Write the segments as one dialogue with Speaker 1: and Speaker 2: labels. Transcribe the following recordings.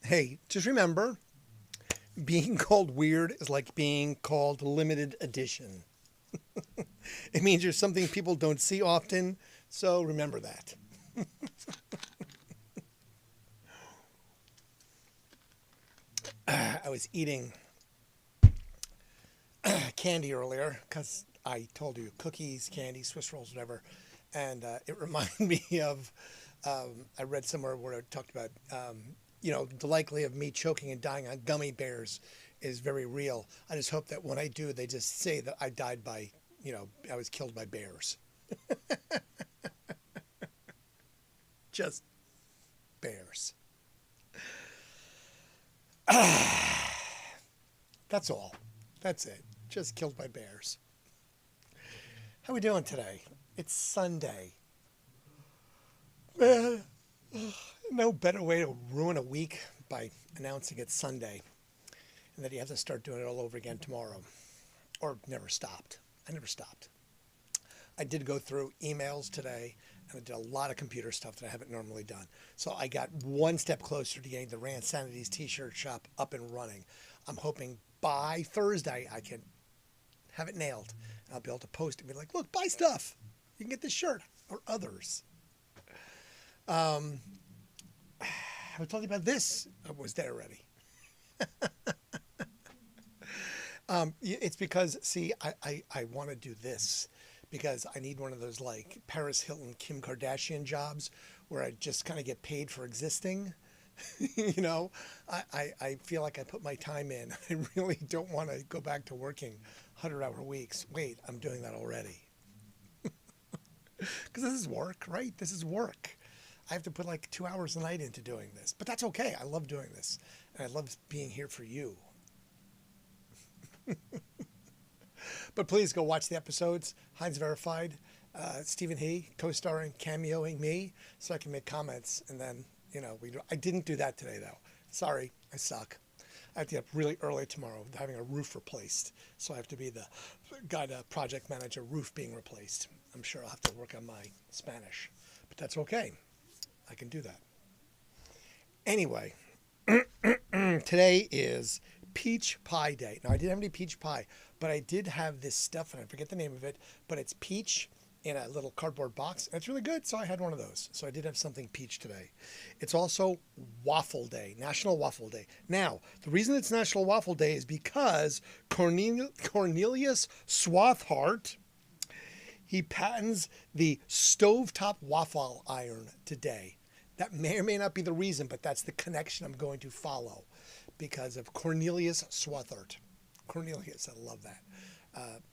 Speaker 1: Hey, just remember, being called weird is like being called limited edition. It means you're something people don't see often, so remember that. I was eating candy earlier because I told you cookies, candy, Swiss rolls, whatever, and it reminded me of I read somewhere where it talked about the likelihood of me choking and dying on gummy bears is very real. I just hope that when I do, they just say that I died by I was killed by bears. Just bears. That's all. That's it. Just killed by bears. How we doing today? It's Sunday. Man, no better way to ruin a week by announcing it's Sunday and that you have to start doing it all over again tomorrow. Or never stopped. I never stopped. I did go through emails today and I did a lot of computer stuff that I haven't normally done. So I got one step closer to getting the Randsanity's t-shirt shop up and running. I'm hoping by Thursday I can have it nailed. I'll be able to post it and be like, look, buy stuff. You can get this shirt or others. I was talking about this. I was there already. It's because, see, I want to do this because I need one of those like Paris Hilton, Kim Kardashian jobs where I just kind of get paid for existing. I feel like I put my time in. I really don't want to go back to working 100-hour weeks. Wait, I'm doing that already. Because this is work, right? This is work. I have to put like 2 hours a night into doing this. But that's okay. I love doing this. And I love being here for you. But please go watch the episodes. Heinz Verified. Stephen He co-starring, cameoing me so I can make comments. And then, I didn't do that today though. Sorry, I suck. I have to get up really early tomorrow, having a roof replaced. So I have to be the guy to project manager, roof being replaced. I'm sure I'll have to work on my Spanish, but that's okay. I can do that. Anyway, today is peach pie day. Now, I didn't have any peach pie, but I did have this stuff, and I forget the name of it, but it's peach in a little cardboard box, and it's really good, so I had one of those. So I did have something peach today. It's also Waffle Day, National Waffle Day. Now, the reason it's National Waffle Day is because Cornelius Swathart, he patents the stovetop waffle iron today. That may or may not be the reason, but that's the connection I'm going to follow because of Cornelius Swathart. Cornelius, I love that.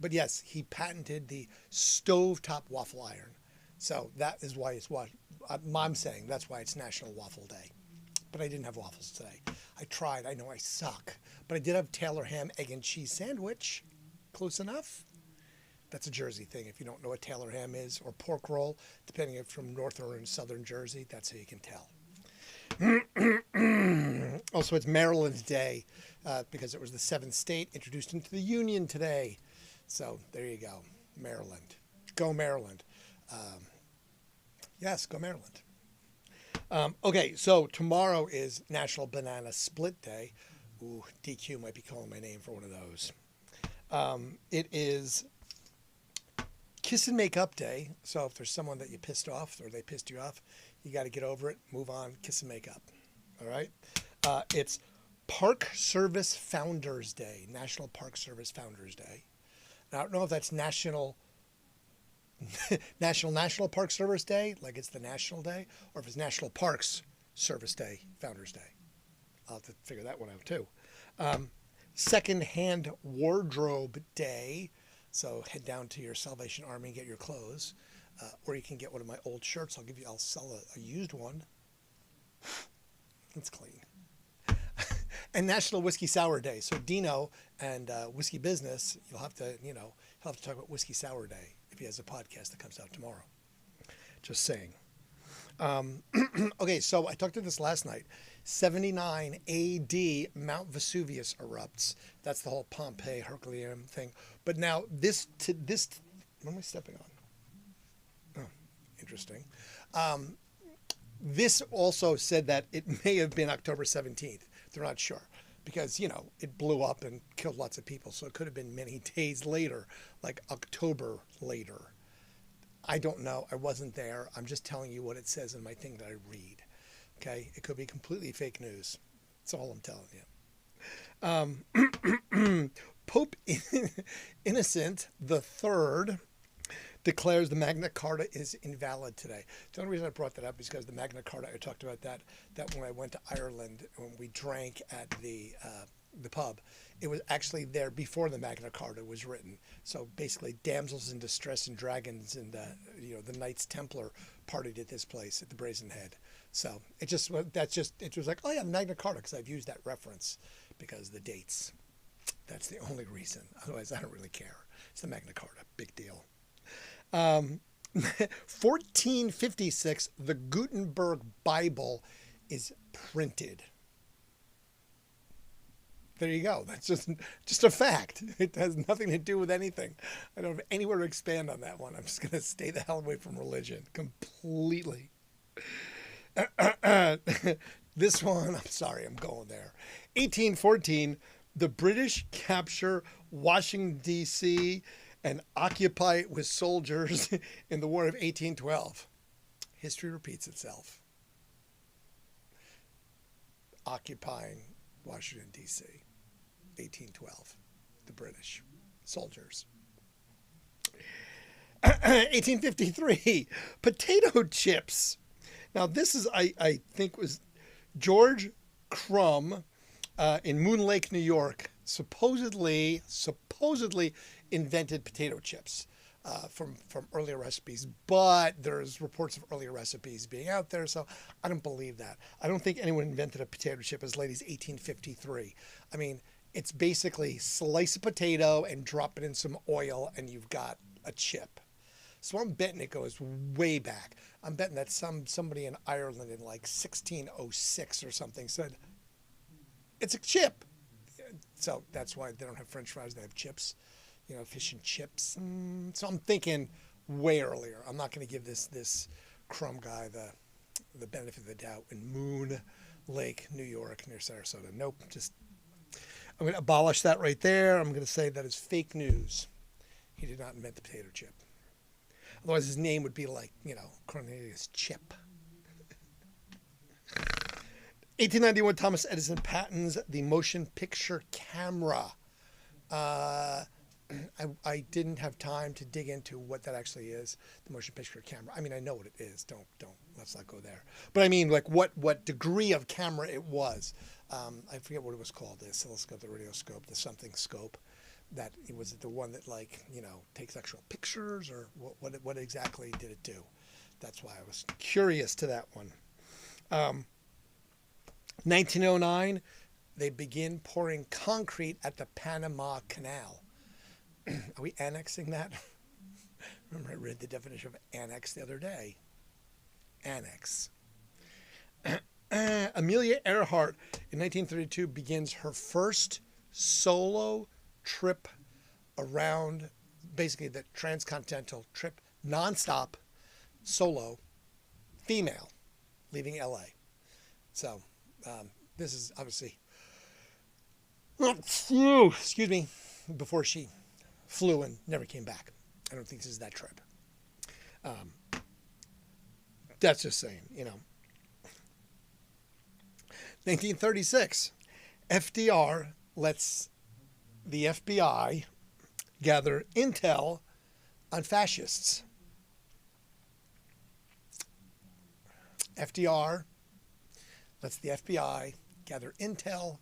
Speaker 1: But yes, he patented the stovetop waffle iron. So that is why it's what I'm saying. That's why it's National Waffle Day. But I didn't have waffles today. I tried. I know I suck. But I did have Taylor ham, egg, and cheese sandwich. Close enough. That's a Jersey thing. If you don't know what Taylor ham is, or pork roll, depending if from North or in Southern Jersey, that's how you can tell. Also, it's Maryland Day because it was the seventh state introduced into the Union today. So there you go, Maryland. Go Maryland. Yes, go Maryland. Okay, so tomorrow is National Banana Split Day. Ooh, DQ might be calling my name for one of those. It is Kiss and Make Up Day. So if there's someone that you pissed off or they pissed you off, you got to get over it, move on, kiss and make up. All right? It's Park Service Founders Day, National Park Service Founders Day. Now, I don't know if that's National Park Service Day, like it's the National Day, or if it's National Parks Service Day, Founders Day. I'll have to figure that one out too. Second-hand Wardrobe Day. So head down to your Salvation Army and get your clothes. Or you can get one of my old shirts. I'll sell a used one. It's clean. And National Whiskey Sour Day. So Dino and Whiskey Business, he'll have to talk about Whiskey Sour Day if he has a podcast that comes out tomorrow. Just saying. Okay, so I talked to this last night. 79 AD, Mount Vesuvius erupts. That's the whole Pompeii Herculean thing. But now this, what am I stepping on? Oh, interesting. This also said that it may have been October 17th. They're not sure because, it blew up and killed lots of people. So it could have been many days later, like October later. I don't know. I wasn't there. I'm just telling you what it says in my thing that I read. Okay? It could be completely fake news. That's all I'm telling you. Pope Innocent III declares the Magna Carta is invalid today. The only reason I brought that up is because the Magna Carta, I talked about that when I went to Ireland, when we drank at the pub, it was actually there before the Magna Carta was written. So basically, damsels in distress and dragons and the Knights Templar partied at this place at the Brazen Head. So it was like, oh yeah, the Magna Carta, because I've used that reference because the dates. That's the only reason. Otherwise, I don't really care. It's the Magna Carta, big deal. 1456, the Gutenberg Bible is printed. There you go. That's just a fact. It has nothing to do with anything. I don't have anywhere to expand on that one. I'm just going to stay the hell away from religion completely. This one, I'm sorry, I'm going there. 1814, the British capture Washington, D.C., and occupy it with soldiers in the War of 1812. History repeats itself. Occupying Washington, D.C., 1812. The British soldiers. 1853, potato chips. Now, this is, I think, was George Crumb in Moon Lake, New York, supposedly invented potato chips from earlier recipes, but there's reports of earlier recipes being out there, so I don't believe that. I don't think anyone invented a potato chip as late as 1853. I mean, it's basically slice a potato and drop it in some oil and you've got a chip. So I'm betting it goes way back. I'm betting that somebody in Ireland in like 1606 or something said, it's a chip. So that's why they don't have French fries, they have chips. Fish and chips. So I'm thinking way earlier. I'm not going to give this Crumb guy the benefit of the doubt in Moon Lake, New York, near Sarasota. Nope. I'm going to abolish that right there. I'm going to say that is fake news. He did not invent the potato chip. Otherwise, his name would be like, Cornelius Chip. 1891, Thomas Edison patents the motion picture camera. I didn't have time to dig into what that actually is, the motion picture camera. I mean, I know what it is. Let's not go there. But I mean, like what degree of camera it was. I forget what it was called, the oscilloscope, the radioscope, the something scope. That it was the one that takes actual pictures, or what exactly did it do? That's why I was curious to that one. 1909, they begin pouring concrete at the Panama Canal. Are we annexing that? Remember, I read the definition of annex the other day. Annex. Amelia Earhart in 1932 begins her first solo trip around, basically the transcontinental trip, nonstop, solo, female, leaving LA. So this is obviously, excuse me, before she flew and never came back. I don't think this is that trip. That's just saying, 1936, FDR lets the FBI gather intel on fascists. FDR lets the FBI gather intel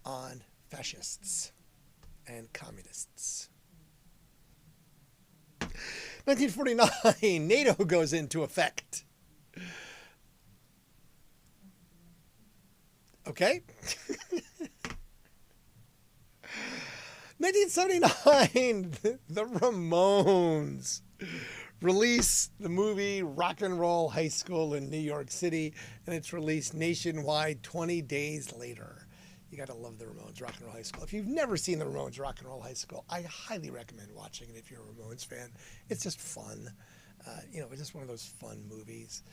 Speaker 1: on fascists and communists. 1949, NATO goes into effect. Okay. 1979, the Ramones release the movie Rock and Roll High School in New York City, and it's released nationwide 20 days later. You got to love the Ramones, Rock and Roll High School. If you've never seen the Ramones, Rock and Roll High School, I highly recommend watching it if you're a Ramones fan. It's just fun. It's just one of those fun movies.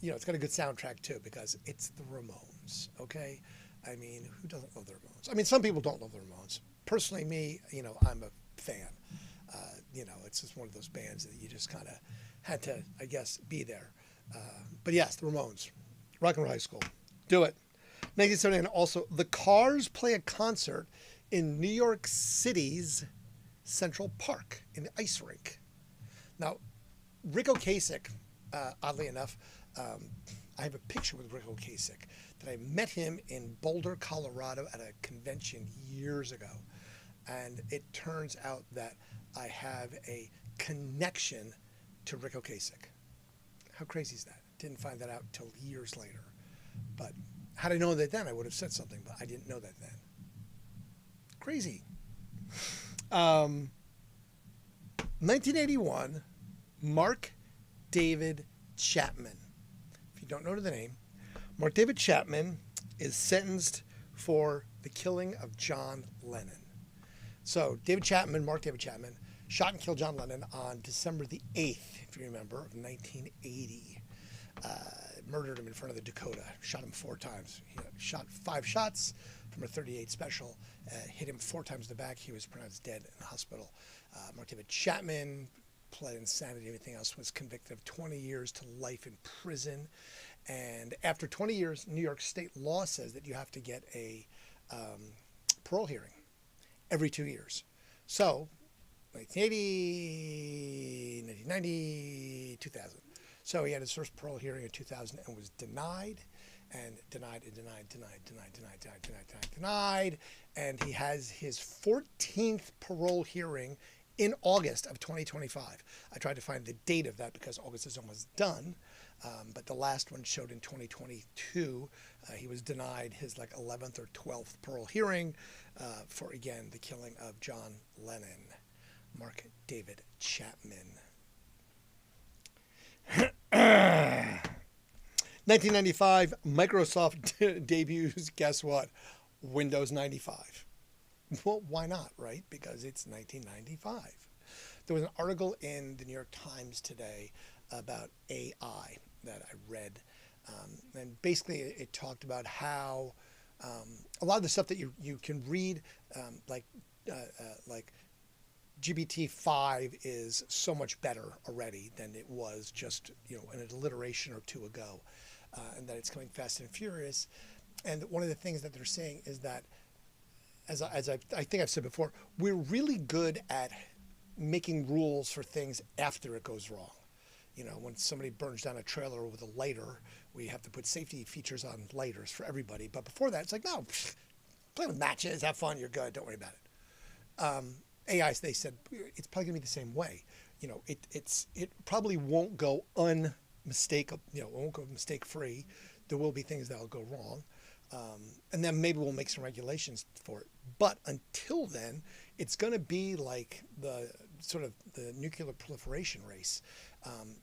Speaker 1: It's got a good soundtrack too because it's the Ramones. Okay, I mean, who doesn't love the Ramones? I mean, some people don't love the Ramones. Personally, me, I'm a fan. It's just one of those bands that you just kind of had to, I guess, be there. But yes, the Ramones, Rock and Roll High School, do it. 1979. Also, the Cars play a concert in New York City's Central Park in the ice rink. Now, Rick Ocasek, oddly enough, I have a picture with Rick Ocasek that I met him in Boulder, Colorado at a convention years ago. And it turns out that I have a connection to Rick Ocasek. How crazy is that? Didn't find that out until years later. But had I known that then, I would have said something, but I didn't know that then. Crazy. 1981, Mark David Chapman. If you don't know the name, Mark David Chapman is sentenced for the killing of John Lennon. So Mark David Chapman, shot and killed John Lennon on December the 8th, if you remember, of 1980. Murdered him in front of the Dakota, shot him 4 times. He shot 5 shots from a .38 special, hit him 4 times in the back. He was pronounced dead in the hospital. Mark David Chapman pled insanity, everything else, was convicted of 20 years to life in prison. And after 20 years, New York state law says that you have to get a parole hearing every 2 years. So, 1980, 1990, 2000. So he had his first parole hearing in 2000 and was denied. And denied. And he has his 14th parole hearing in August of 2025. I tried to find the date of that because August is almost done. But the last one showed in 2022. He was denied his 11th or 12th parole hearing for, again, the killing of John Lennon. Mark David Chapman. 1995, Microsoft debuts, guess what? Windows 95. Well, why not, right? Because it's 1995. There was an article in the New York Times today about AI that I read. And basically it talked about how a lot of the stuff that you can read, like GPT-5 is so much better already than it was just, an iteration or two ago. And that it's coming fast and furious. And one of the things that they're saying is that, as I think I've said before, we're really good at making rules for things after it goes wrong. When somebody burns down a trailer with a lighter, we have to put safety features on lighters for everybody. But before that, it's like, no, play with matches, have fun, you're good, don't worry about it. AI, they said, it's probably going to be the same way. It probably won't go won't go mistake free. There will be things that'll go wrong. And then maybe we'll make some regulations for it. But until then, it's going to be like the nuclear proliferation race.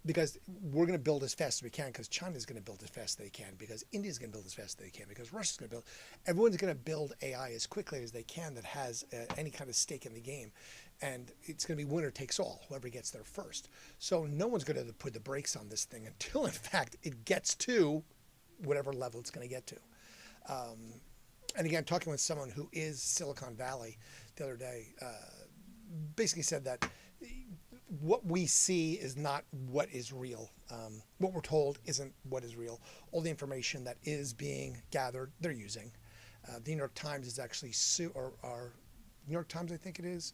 Speaker 1: Because we're going to build as fast as we can, because China's going to build as fast as they can, because India's going to build as fast as they can, because Russia's going to build. Everyone's going to build AI as quickly as they can that has any kind of stake in the game. And it's going to be winner takes all, whoever gets there first. So no one's going to put the brakes on this thing until, in fact, it gets to whatever level it's going to get to. And again, talking with someone who is Silicon Valley the other day, basically said that what we see is not what is real. What we're told isn't what is real. All the information that is being gathered, they're using. The New York Times is actually New York Times, I think it is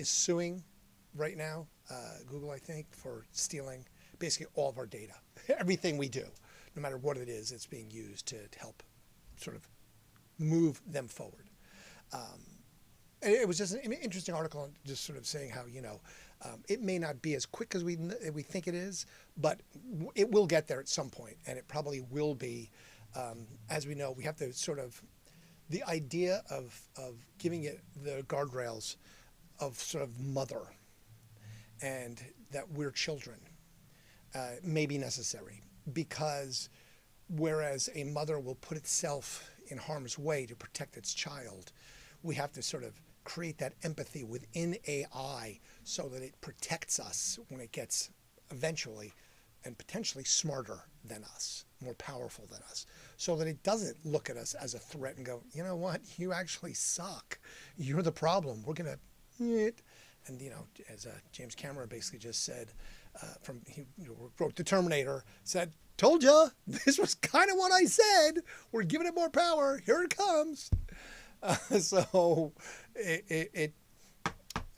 Speaker 1: suing right now, Google, I think, for stealing basically all of our data. Everything we do, no matter what it is, it's being used to help sort of move them forward. And it was just an interesting article, just sort of saying how, it may not be as quick as we think it is, but it will get there at some point, and it probably will be. As we know, we have to sort of, the idea of giving it the guardrails of sort of mother, and that we're children, may be necessary, because whereas a mother will put itself in harm's way to protect its child, we have to sort of create that empathy within AI so that it protects us when it gets eventually and potentially smarter than us, more powerful than us, so that it doesn't look at us as a threat and go, you know what, you actually suck. You're the problem. We're going to, and as James Cameron basically just said, he wrote The Terminator, said, told ya, this was kind of what I said. We're giving it more power. Here it comes. So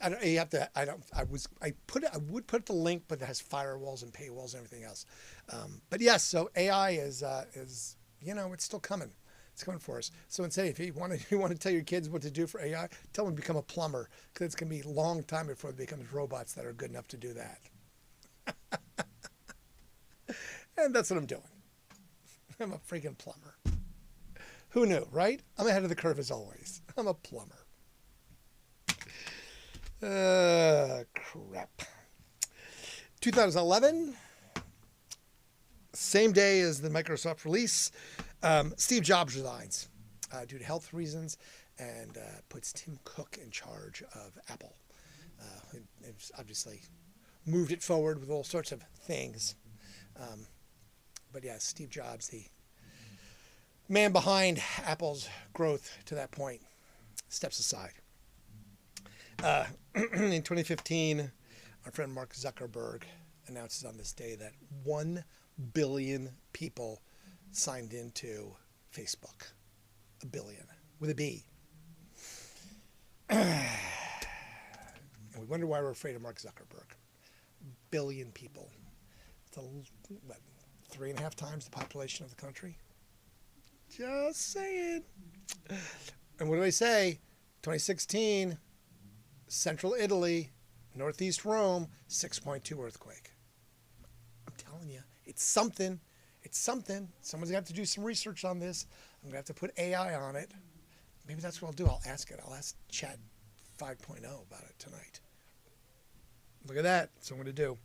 Speaker 1: I don't. You have to. I don't. I would put the link, but it has firewalls and paywalls and everything else. But yes, so AI is it's still coming. It's coming for us. So instead, if you want to tell your kids what to do for AI, tell them to become a plumber, because it's going to be a long time before they become robots that are good enough to do that. And that's what I'm doing. I'm a freaking plumber. Who knew, right? I'm ahead of the curve as always. I'm a plumber. Crap. 2011, same day as the Microsoft release, Steve Jobs resigns due to health reasons and puts Tim Cook in charge of Apple. It's obviously moved it forward with all sorts of things. But yeah, Steve Jobs, the man behind Apple's growth to that point, steps aside. In 2015, our friend Mark Zuckerberg announces on this day that 1 billion people signed into Facebook. 1 billion, with a B. And we wonder why we're afraid of Mark Zuckerberg. 1 billion people. It's 3.5 times the population of the country? Just saying. And what do they say? 2016, Central Italy, Northeast Rome, 6.2 earthquake. I'm telling you, it's something. It's something. Someone's going to have to do some research on this. I'm going to have to put AI on it. Maybe that's what I'll do. I'll ask it. I'll ask Chat 5.0 about it tonight. Look at that. That's what I'm going to do.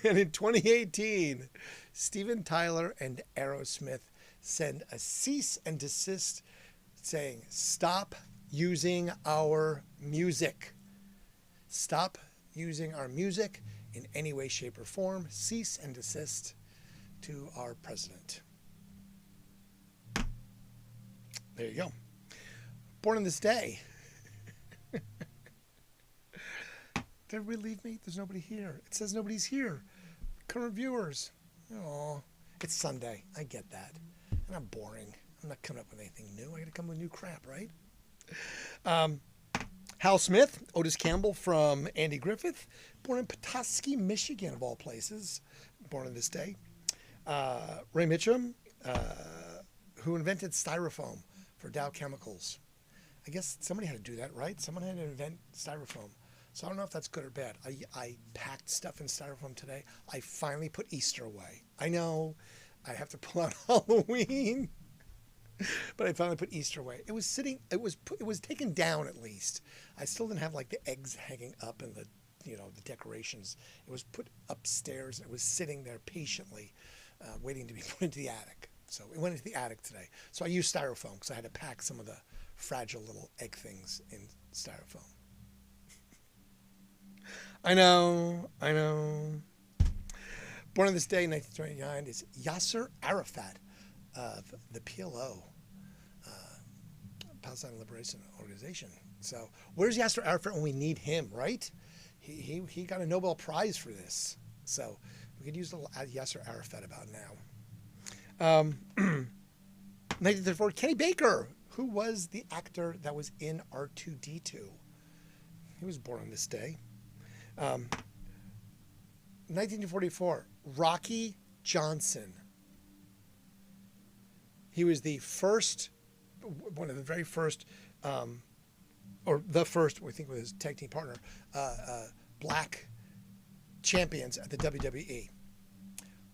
Speaker 1: And in 2018, Steven Tyler and Aerosmith send a cease and desist saying, stop using our music. Stop using our music in any way, shape, or form. Cease and desist to our president. There you go. Born on this day. Did everybody leave me? There's nobody here. It says nobody's here. Current viewers. Oh, it's Sunday. I get that. And I'm boring. I'm not coming up with anything new. I got to come with new crap, right? Hal Smith, Otis Campbell from Andy Griffith, born in Petoskey, Michigan, of all places, born on this day. Ray Mitchum, who invented styrofoam for Dow Chemicals. I guess somebody had to do that, right? Someone had to invent styrofoam. So I don't know if that's good or bad. I packed stuff in styrofoam today. I finally put Easter away. I know I have to pull out Halloween, but I finally put Easter away. It was sitting. It was taken down at least. I still didn't have like the eggs hanging up and the decorations. It was put upstairs and it was sitting there patiently, waiting to be put into the attic. So it went into the attic today. So I used styrofoam because I had to pack some of the fragile little egg things in styrofoam. I know. Born on this day, 1929, is Yasser Arafat of the PLO, Palestine Liberation Organization. So where's Yasser Arafat when we need him, right? He got a Nobel Prize for this. So we could use Yasser Arafat about now. 1934, Kenny Baker, who was the actor that was in R2-D2. He was born on this day. 1944, Rocky Johnson. He was one of the very first, or the first, I think with his tag team partner, black champions at the WWE.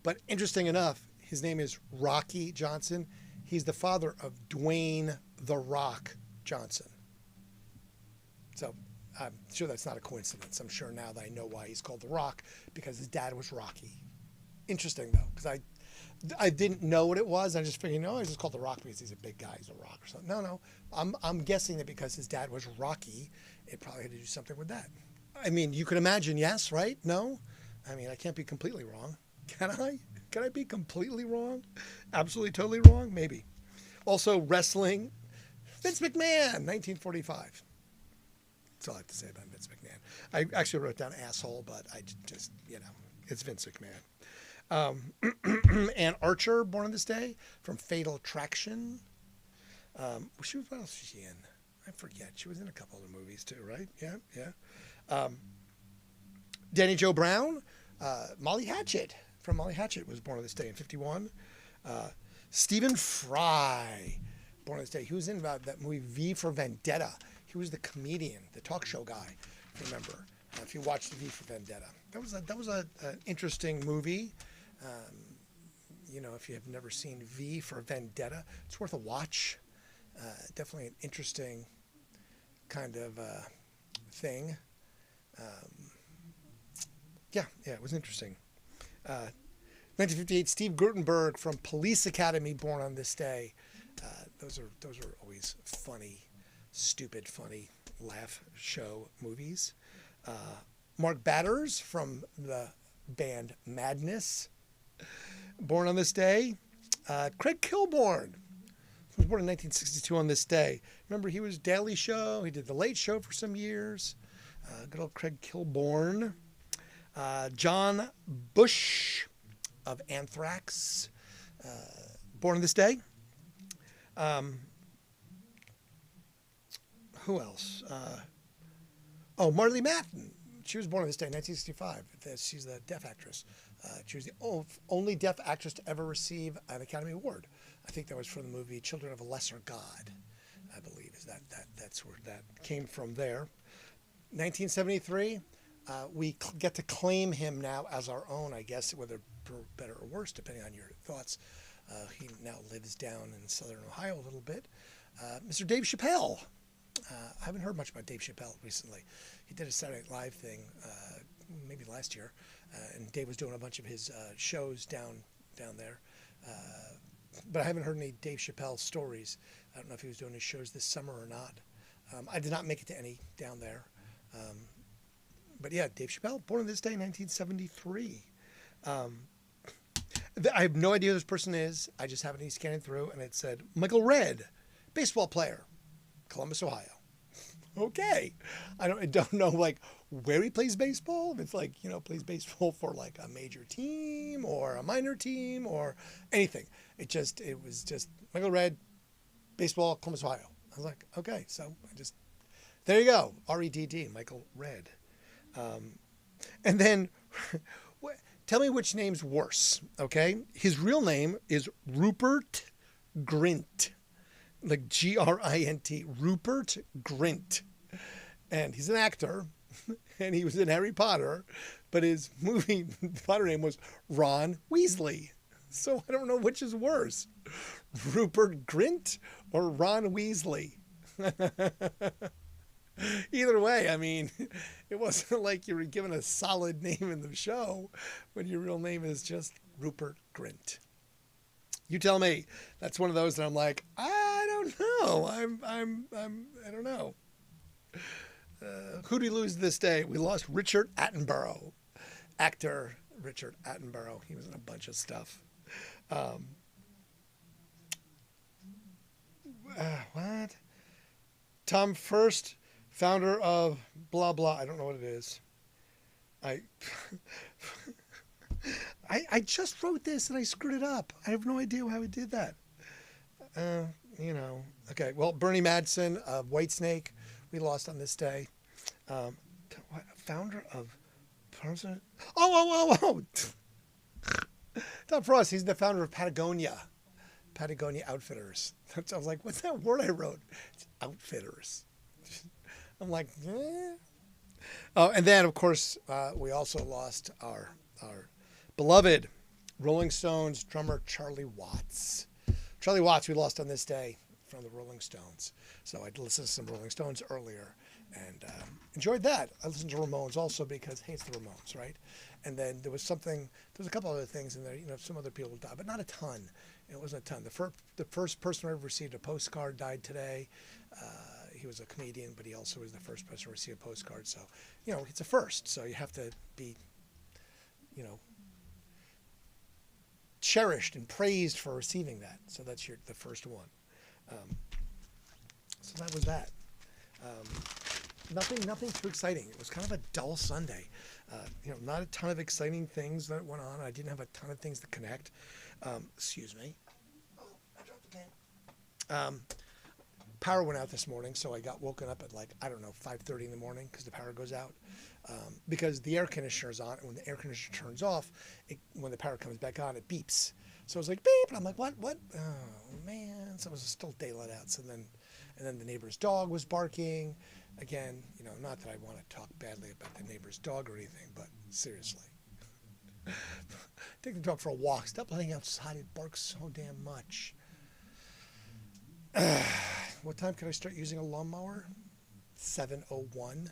Speaker 1: But interesting enough, his name is Rocky Johnson. He's the father of Dwayne "The Rock" Johnson. So I'm sure that's not a coincidence. I'm sure now that I know why he's called The Rock, because his dad was Rocky. Interesting, though, because I didn't know what it was. I just figured, he's just called The Rock because he's a big guy. He's a rock or something. No. I'm guessing that because his dad was Rocky, it probably had to do something with that. I mean, you could imagine, yes, right? No? I mean, I can't be completely wrong. Can I? Can I be completely wrong? Absolutely, totally wrong? Maybe. Also, wrestling. Vince McMahon, 1945. That's all I have to say about Vince McMahon. I actually wrote down asshole, but I just, it's Vince McMahon. Ann Archer, born on this day, from Fatal Attraction. What else was she in? I forget. She was in a couple other movies too, right? Yeah. Danny Joe Brown, Molly Hatchet, from Molly Hatchet, was born on this day in 51. Stephen Fry, born on this day. He was in that movie V for Vendetta. He was the comedian, the talk show guy, if you remember. If you watched V for Vendetta. That was an interesting movie. If you have never seen V for Vendetta, it's worth a watch. Definitely an interesting kind of thing. It was interesting. 1958, Steve Guttenberg from Police Academy, born on this day. Those are always funny, stupid, funny laugh show movies. Mark Batters from the band Madness, born on this day. Craig Kilborn was born in 1962 on this day. Remember, he was Daily Show. He did The Late Show for some years. Good old Craig Kilborn. John Bush of Anthrax, born on this day. Who else? Marlee Matlin. She was born on this day, 1965. She's the deaf actress. She was the only deaf actress to ever receive an Academy Award. I think that was from the movie Children of a Lesser God, I believe. That's where that came from there. 1973, we get to claim him now as our own, I guess, whether for better or worse, depending on your thoughts. He now lives down in southern Ohio a little bit. Mr. Dave Chappelle. I haven't heard much about Dave Chappelle recently. He did a Saturday Night Live thing maybe last year, and Dave was doing a bunch of his shows down there. But I haven't heard any Dave Chappelle stories. I don't know if he was doing his shows this summer or not. I did not make it to any down there. But yeah, Dave Chappelle, born on this day, 1973. I have no idea who this person is. I just happened to be scanning through, and it said Michael Redd, baseball player, Columbus, Ohio. Okay. I don't know where he plays baseball. If it's plays baseball for a major team or a minor team or anything. It was just Michael Redd, baseball, Columbus, Ohio. I was like, okay, so there you go. R-E-D-D, Michael Redd. And then tell me which name's worse, okay? His real name is Rupert Grint. Like G-R-I-N-T, Rupert Grint. And he's an actor, and he was in Harry Potter, but his movie Potter name was Ron Weasley. So I don't know which is worse, Rupert Grint or Ron Weasley. Either way, I mean, it wasn't like you were given a solid name in the show when your real name is just Rupert Grint. You tell me. That's one of those that I'm like, I don't know. I don't know. Who did we lose this day? We lost Richard Attenborough, actor Richard Attenborough. He was in a bunch of stuff. What? Tom First, founder of blah blah. I don't know what it is. I just wrote this and I screwed it up. I have no idea how I did that. Okay. Well, Bernie Madsen of Whitesnake, we lost on this day. Founder of Tom Frost. He's the founder of Patagonia Outfitters. I was like, what's that word I wrote? It's outfitters. I'm like, eh. Oh, and then of course we also lost our beloved Rolling Stones drummer Charlie Watts. Charlie Watts we lost on this day from the Rolling Stones. So I listened to some Rolling Stones earlier and enjoyed that. I listened to Ramones also because, hey, it's the Ramones, right? And then there was a couple other things in there, some other people died, but not a ton. It wasn't a ton. The first person who ever received a postcard died today. He was a comedian, but he also was the first person to receive a postcard. So, it's a first. So you have to be, you know, cherished and praised for receiving that. So that's the first one. So that was that. Nothing too exciting. It was kind of a dull Sunday. Not a ton of exciting things that went on. I didn't have a ton of things to connect. Excuse me. Oh, I dropped the pen. Power went out this morning, so I got woken up at 5:30 in the morning because the power goes out. Because the air conditioner is on, and when the air conditioner turns off, when the power comes back on, it beeps. So I was like, beep, and I'm like, what? Oh, man. So it was still daylight out. And then the neighbor's dog was barking. Again, not that I want to talk badly about the neighbor's dog or anything, but seriously. Take the dog for a walk. Stop letting outside. It barks so damn much. What time can I start using a lawnmower? 7:01.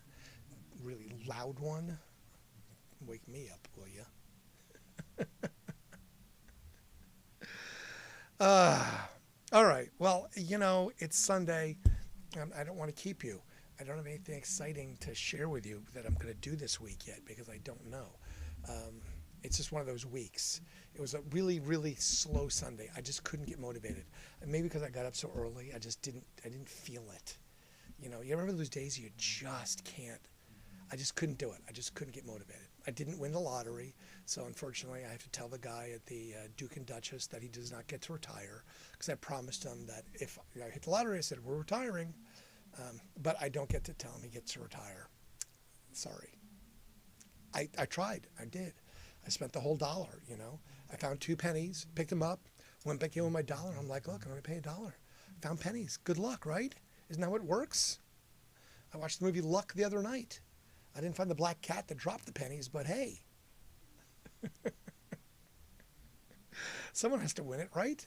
Speaker 1: Really loud one. Wake me up, will you? All right. Well, it's Sunday. I don't want to keep you. I don't have anything exciting to share with you that I'm going to do this week yet because I don't know. It's just one of those weeks. It was a really, really slow Sunday. I just couldn't get motivated. And maybe because I got up so early, I didn't feel it. You remember those days you just can't. I just couldn't do it. I just couldn't get motivated. I didn't win the lottery, so unfortunately I have to tell the guy at the Duke and Duchess that he does not get to retire because I promised him that if I hit the lottery, I said, we're retiring. But I don't get to tell him he gets to retire. Sorry. I tried. I did. I spent the whole $1, I found 2 pennies, picked them up, went back in with my $1. I'm like, look, I'm going to pay $1. Found pennies. Good luck, right? Isn't that what works? I watched the movie Luck the other night. I didn't find the black cat that dropped the pennies, but hey. Someone has to win it, right?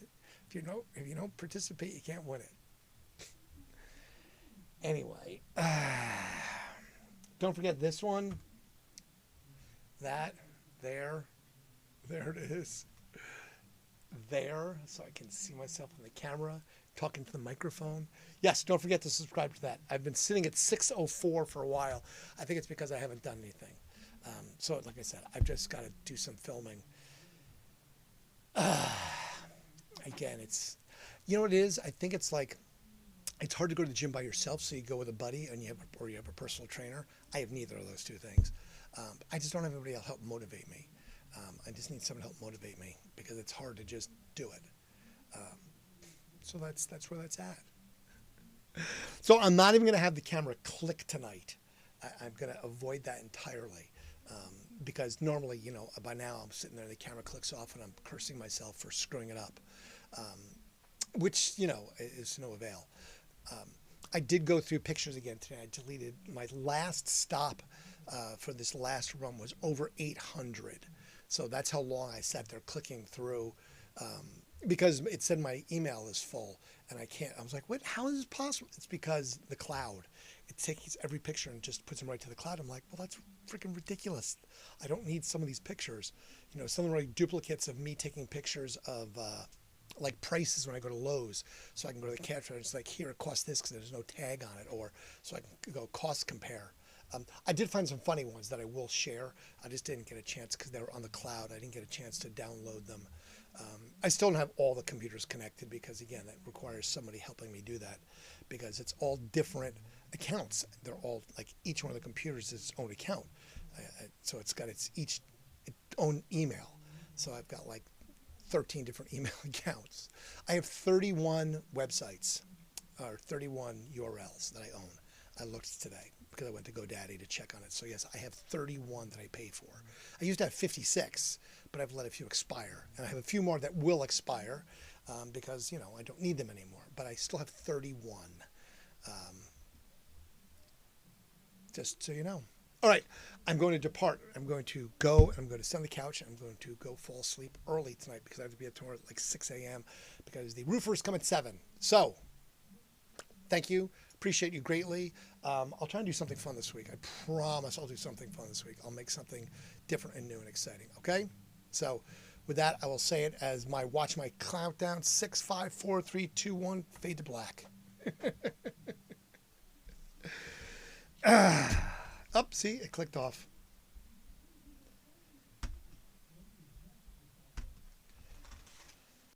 Speaker 1: If you don't participate, you can't win it. Anyway, don't forget this one. That, there it is. There, so I can see myself on the camera, talking to the microphone. Yes, don't forget to subscribe to that. I've been sitting at 6:04 for a while. I think it's because I haven't done anything. So, like I said, I've just got to do some filming. Again, it's, what it is? I think it's hard to go to the gym by yourself, so you go with a buddy and you have a personal trainer. I have neither of those two things. I just don't have anybody else help motivate me. I just need someone to help motivate me because it's hard to just do it. So that's where that's at. So I'm not even going to have the camera click tonight. I'm going to avoid that entirely because normally, by now I'm sitting there, the camera clicks off and I'm cursing myself for screwing it up, which, is no avail. I did go through pictures again today. I deleted my last stop for this last run was over 800. So that's how long I sat there clicking through because it said my email is full and I can't. I was like, what? How is this possible? It's because the cloud. It takes every picture and just puts them right to the cloud. I'm like, well, that's freaking ridiculous. I don't need some of these pictures. Some of them are like duplicates of me taking pictures of like prices when I go to Lowe's. So I can go to the cash register and it's like, here, it costs this because there's no tag on it. Or so I can go cost compare. I did find some funny ones that I will share. I just didn't get a chance because they were on the cloud. I didn't get a chance to download them. I still don't have all the computers connected because, again, that requires somebody helping me do that because it's all different accounts. They're all, each one of the computers is its own account. So it's got its own email. So I've got 13 different email accounts. I have 31 websites or 31 URLs that I own. I looked today because I went to GoDaddy to check on it. So yes, I have 31 that I pay for. I used to have 56, but I've let a few expire. And I have a few more that will expire because, I don't need them anymore. But I still have 31. Just so you know. All right, I'm going to depart. I'm going to go, and I'm going to sit on the couch, and I'm going to go fall asleep early tonight because I have to be at tomorrow at 6 a.m. because the roofers come at 7. So, thank you. Appreciate you greatly. I'll try and do something fun this week. I promise I'll do something fun this week. I'll make something different and new and exciting, okay? So, with that, I will say it as watch my countdown, 6, 5, 4, 3, 2, 1, fade to black. Up, see, it clicked off.